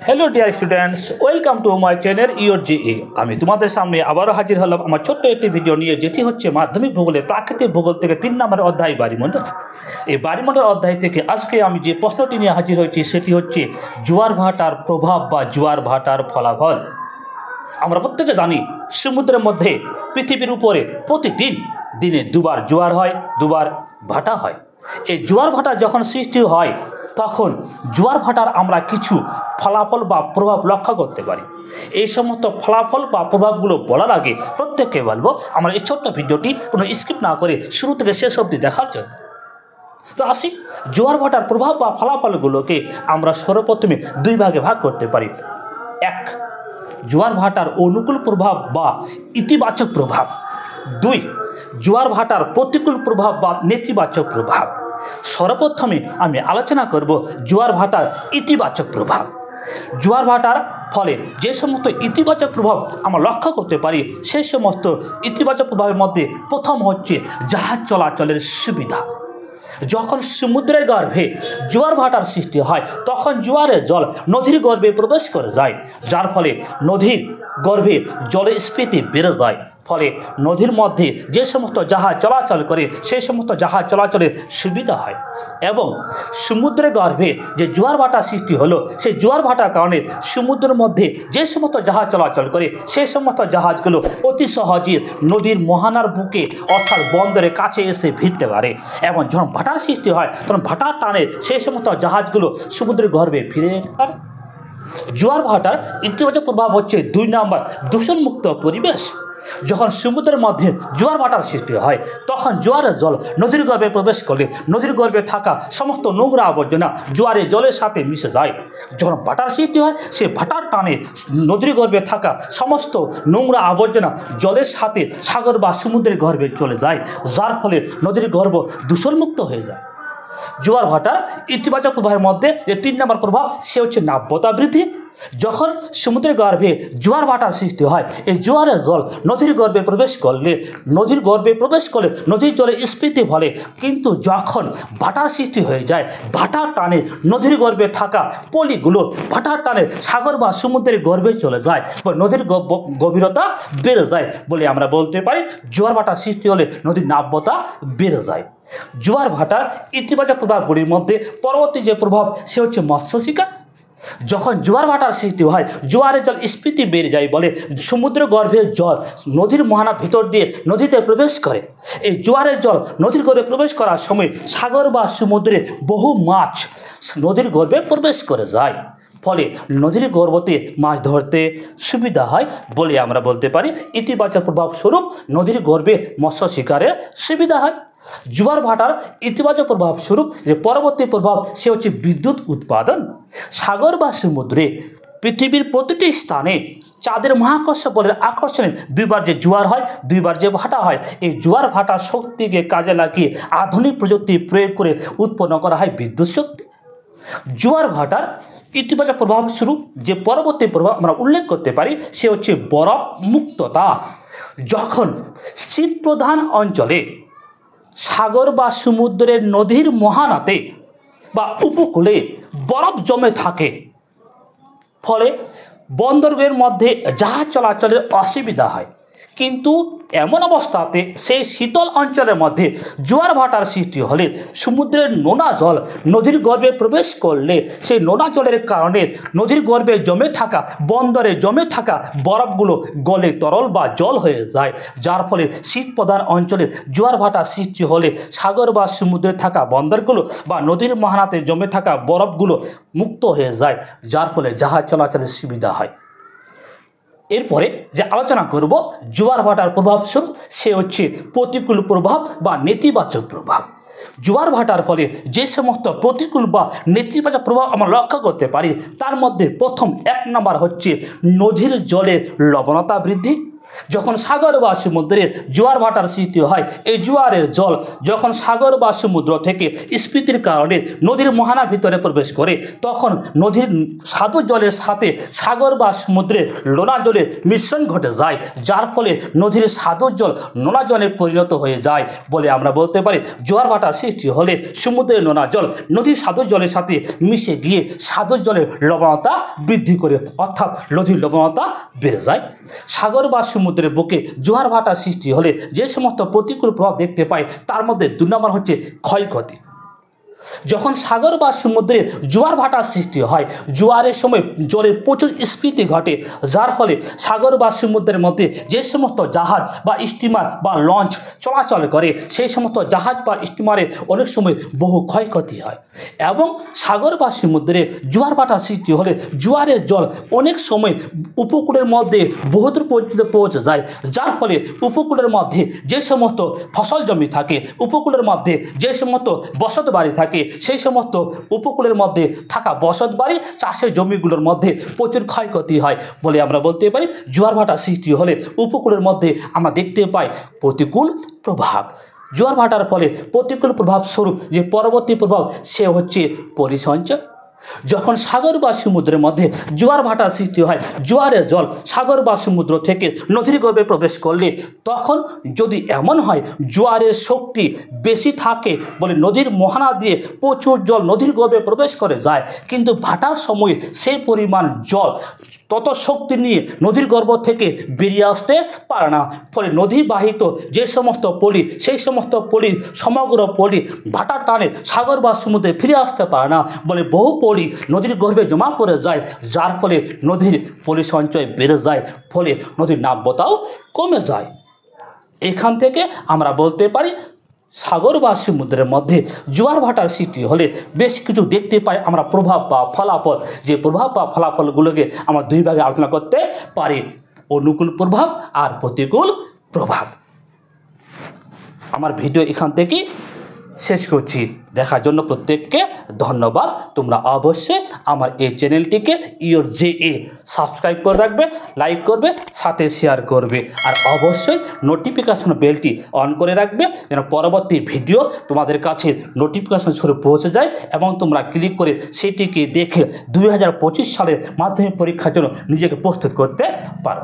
Hello dear students welcome to my channel your GA আমি তোমাদের সামনে আবারো হাজির হলাম আমার ছোট্ট একটি ভিডিও নিয়ে যেটি হচ্ছে মাধ্যমিক ভূগোলে প্রাকৃতিক ভূগোল থেকে 3 নম্বর অধ্যায় বায়ুমণ্ডল। এই বায়ুমণ্ডল অধ্যায় থেকে আজকে আমি যে প্রশ্নটি নিয়ে হাজির হয়েছি সেটি হচ্ছে জোয়ার ভাটার প্রভাব বা জোয়ার ভাটার ফলাফল। আমরা প্রত্যেকে জানি সমুদ্রের মধ্যে পৃথিবীর উপরে প্রতিদিন দিনে দুবার জোয়ার হয়, দুবার ভাটা হয়। এই জোয়ার ভাটা যখন সৃষ্টি হয় তখন জোয়ার ভাটার আমরা কিছু ফলাফল বা প্রভাব লক্ষ্য করতে পারি। এই সমস্ত ফলাফল বা প্রভাবগুলো বলার আগে প্রত্যেককে বলবো আমার এই ছোট্ট ভিডিওটি কোনো স্কিপ না করে শুরু থেকে শেষ অবধি দেখার জন্য। তো আসি, জোয়ার ভাটার প্রভাব বা ফলাফলগুলোকে আমরা সর্বপ্রথমে দুই ভাগে ভাগ করতে পারি। এক, জোয়ার ভাটার অনুকূল প্রভাব বা ইতিবাচক প্রভাব। দুই, জোয়ার ভাটার প্রতিকূল প্রভাব বা নেতিবাচক প্রভাব। সর্বপ্রথমে আমি আলোচনা করব জোয়ার ভাটার ইতিবাচক প্রভাব। জোয়ার ভাটার ফলে যে সমস্ত ইতিবাচক প্রভাব আমরা লক্ষ্য করতে পারি সেই সমস্ত ইতিবাচক প্রভাবের মধ্যে প্রথম হচ্ছে জাহাজ চলাচলের সুবিধা। যখন সমুদ্রের গর্ভে জোয়ার ভাটার সৃষ্টি হয় তখন জোয়ারের জল নদীর গর্ভে প্রবেশ করে যায়, যার ফলে নদীর গর্ভে জলের স্ফীতি বেড়ে যায়। ফলে নদীর মধ্যে যে সমস্ত জাহাজ চলাচল করে সেই সমস্ত জাহাজ চলাচলের সুবিধা হয় এবং সমুদ্রের গর্ভে যে জোয়ার ভাটা সৃষ্টি হলো সেই জোয়ার ভাটার কারণে সমুদ্রের মধ্যে যে সমস্ত জাহাজ চলাচল করে সেই সমস্ত জাহাজগুলো অতি সহজে নদীর মোহনার বুকে অর্থাৎ বন্দরের কাছে এসে ভিড়তে পারে এবং যখন ভাটার সৃষ্টি হয় তখন ভাটার টানে সেই সমস্ত জাহাজগুলো সমুদ্রের গর্ভে ফিরে যেতে পারে। জোয়ার ভাটার ইতিবাচক প্রভাব হচ্ছে 2 নম্বর, দূষণমুক্ত পরিবেশ। যখন সমুদ্রের মধ্যে জোয়ার ভাটার সৃষ্টি হয় তখন জোয়ারের জল নদীর গর্ভে প্রবেশ করলে নদীর গর্ভে থাকা সমস্ত নোংরা আবর্জনা জোয়ারের জলের সাথে মিশে যায়। যখন ভাটার সৃষ্টি হয় সেই ভাটার টানে নদীর গর্ভে থাকা সমস্ত নোংরা আবর্জনা জলের সাথে সাগর বা সমুদ্রের গর্ভে চলে যায়, যার ফলে নদীর গর্ভ দূষণমুক্ত হয়ে যায়। জোয়ার ভাটার ইতিবাচক প্রভাবের মধ্যে যে 3 নম্বর প্রভাব সে হচ্ছে নাব্যতা বৃদ্ধি। যখন সমুদ্রের গর্ভে জোয়ার ভাটার সৃষ্টি হয় এই জোয়ারের জল নদীর গর্ভে প্রবেশ করলে নদীর জলের স্ফীতি ফলে, কিন্তু যখন ভাটার সৃষ্টি হয়ে যায় ভাটার টানে নদীর গর্ভে থাকা পলিগুলো ভাটার টানে সাগর বা সমুদ্রের গর্ভে চলে যায় বা নদীর গভীরতা বেড়ে যায় বলে আমরা বলতে পারি জোয়ার ভাটার সৃষ্টি হলে নদীর নাব্যতা বেড়ে যায়। জোয়ার ভাটার ইতিবাচক প্রভাবগুলির মধ্যে পরবর্তী যে প্রভাব সে হচ্ছে মৎস্য শিকার। যখন জোয়ার ভাটার সৃষ্টি হয় জোয়ারের জল স্ফীতি বেড়ে যায় বলে সমুদ্র গর্ভের জল নদীর মোহনার ভিতর দিয়ে নদীতে প্রবেশ করে। এই জোয়ারের জল নদীর গর্ভে প্রবেশ করার সময় সাগর বা সমুদ্রে বহু মাছ নদীর গর্ভে প্রবেশ করে যায়, ফলে নদীর গর্ভতে মাছ ধরতে সুবিধা হয় বলে আমরা বলতে পারি ইতিবাচক প্রভাব স্বরূপ নদীর গর্ভে মৎস্য শিকারের সুবিধা হয়। জোয়ার ভাটার ইতিবাচক প্রভাব স্বরূপ যে পরবর্তী প্রভাব সে হচ্ছে বিদ্যুৎ উৎপাদন। সাগর বা সমুদ্রে পৃথিবীর প্রতিটি স্থানে চাঁদের মহাকর্ষ বলের আকর্ষণে দুইবার যে জোয়ার হয় দুইবার যে ভাটা হয়, এই জোয়ার ভাটার শক্তিকে কাজে লাগিয়ে আধুনিক প্রযুক্তি প্রয়োগ করে উৎপন্ন করা হয় বিদ্যুৎ শক্তি। জোয়ার ভাটার ইতিবাচক প্রভাব স্বরূপ যে পরবর্তী প্রভাব আমরা উল্লেখ করতে পারি সে হচ্ছে বরফ মুক্ততা। যখন শীত প্রধান অঞ্চলে সাগর বা সমুদ্রের নদীর মোহনাতে বা উপকূলে বরফ জমে থাকে ফলে বন্দরের মধ্যে জাহাজ চলাচলের অসুবিধা হয়, কিন্তু এমন অবস্থাতে সেই শীতল অঞ্চলের মধ্যে জোয়ার ভাটার সৃষ্টি হলে সমুদ্রের নোনা জল নদীর গর্ভে প্রবেশ করলে সেই নোনা জলের কারণে নদীর গর্ভে জমে থাকা বন্দরে জমে থাকা বরফগুলো গলে তরল বা জল হয়ে যায়, যার ফলে শীত প্রধান অঞ্চলে জোয়ার ভাটার সৃষ্টি হলে সাগর বা সমুদ্রে থাকা বন্দরগুলো বা নদীর মোহনাতে জমে থাকা বরফগুলো মুক্ত হয়ে যায়, যার ফলে জাহাজ চলাচলের সুবিধা হয়। এরপরে যে আলোচনা করব জোয়ার ভাটার প্রভাব স্বরূপ সে হচ্ছে প্রতিকূল প্রভাব বা নেতিবাচক প্রভাব। জোয়ার ভাটার ফলে যে সমস্ত প্রতিকূল বা নেতিবাচক প্রভাব আমরা লক্ষ্য করতে পারি তার মধ্যে প্রথম 1 নম্বর হচ্ছে নদীর জলের লবণতা বৃদ্ধি। যখন সাগর বা সমুদ্রে জোয়ার ভাটার সৃষ্টি হয়, এই জোয়ারের জল যখন সাগর বা সমুদ্র থেকে স্ফীতির কারণে নদীর মোহনা ভিতরে প্রবেশ করে, তখন নদীর স্বাদু জলের সাথে সাগর বা সমুদ্রের নোনা জলের মিশ্রণ ঘটে যায়, যার ফলে নদীর স্বাদু জল নোনা জলে পরিণত হয়ে যায় বলে আমরা বলতে পারি। জোয়ার ভাটার সৃষ্টি হলে সমুদ্রের নোনা জল নদীর স্বাদু জলের সাথে মিশে গিয়ে স্বাদু জলের লবণতা বৃদ্ধি করে, অর্থাৎ নদীর লবণতা বেড়ে যায়। সাগর বা সমুদ্রের বুকে জোয়ার ভাটার সৃষ্টি হলে যে সমস্ত প্রতিকূল প্রভাব দেখতে পাই, তার মধ্যে 2 নম্বর হচ্ছে ক্ষয়ক্ষতি। যখন সাগর বা সমুদ্রে জোয়ার ভাটার সৃষ্টি হয়, জোয়ারের সময় জলের প্রচুর স্ফীতি ঘটে, যার ফলে সাগর বা সমুদ্রের মধ্যে যে সমস্ত জাহাজ বা স্টিমার বা লঞ্চ চলাচল করে, সেই সমস্ত জাহাজ বা স্টিমারে অনেক সময় বহু ক্ষয়ক্ষতি হয়। এবং সাগর বা সমুদ্রে জোয়ার ভাটার সৃষ্টি হলে জোয়ারের জল অনেক সময় উপকূলের মধ্যে বহুদূর পর্যন্ত পৌঁছে যায়, যার ফলে উপকূলের মধ্যে যে সমস্ত ফসল জমি থাকে, উপকূলের মধ্যে যে সমস্ত বসত বাড়ি থাকে, সেই সমস্ত উপকূলের মধ্যে থাকা বসত বাড়ি চাষের জমিগুলোর মধ্যে প্রচুর ক্ষয়ক্ষতি হয় বলে আমরা বলতে পারি। জোয়ার ভাটার সৃষ্টি হলে উপকূলের মধ্যে আমরা দেখতে পাই প্রতিকূল প্রভাব। জোয়ার ভাটার ফলে প্রতিকূল প্রভাব স্বরূপ যে পরবর্তী প্রভাব, সে হচ্ছে পলিসঞ্চয়। যখন সাগর বা সমুদ্রের মধ্যে জোয়ার ভাটার সৃষ্টি হয়, জোয়ারের জল সাগর বা সমুদ্র থেকে নদীর গর্ভে প্রবেশ করলে, তখন যদি এমন হয় জোয়ারের শক্তি বেশি থাকে বলে নদীর মোহনা দিয়ে প্রচুর জল নদীর গর্ভে প্রবেশ করে যায়, কিন্তু ভাটার সময়ে সেই পরিমাণ জল তত শক্তি নিয়ে নদীর গর্ভ থেকে বেরিয়ে আসতে পারে না, ফলে নদী বাহিত যে সমস্ত পলি, সেই সমস্ত পলি, সমগ্র পলি ভাটার টানে সাগর বা সমুদ্রে ফিরে আসতে পারে না বলে বহু পলি নদীর গর্ভে জমা পড়ে যায়, যার ফলে নদীর পলি সঞ্চয় বেড়ে যায়, ফলে নদীর নাব্যতাও কমে যায়। এখান থেকে আমরা বলতে পারি সাগর বা সমুদ্রের মধ্যে জোয়ার ভাটার সৃষ্টি হলে বেশ কিছু দেখতে পাই আমরা প্রভাব বা ফলাফল। যে প্রভাব বা ফলাফলগুলোকে আমরা 2 ভাগে আলোচনা করতে পারি, অনুকূল প্রভাব আর প্রতিকূল প্রভাব। আমার ভিডিও এখান থেকে শেষ করছি। দেখার জন্য প্রত্যেককে ধন্যবাদ। তোমরা অবশ্যই আমার এই চ্যানেলটিকে ইওর জে সাবস্ক্রাইব করে রাখবে, লাইক করবে, সাথে শেয়ার করবে, আর অবশ্যই নোটিফিকেশন বেলটি অন করে রাখবে, যেন পরবর্তী ভিডিও তোমাদের কাছে নোটিফিকেশন স্বরূপ পৌঁছে যায় এবং তোমরা ক্লিক করে সেটিকে দেখে 2025 সালের মাধ্যমিক পরীক্ষার জন্য নিজেকে প্রস্তুত করতে পারো।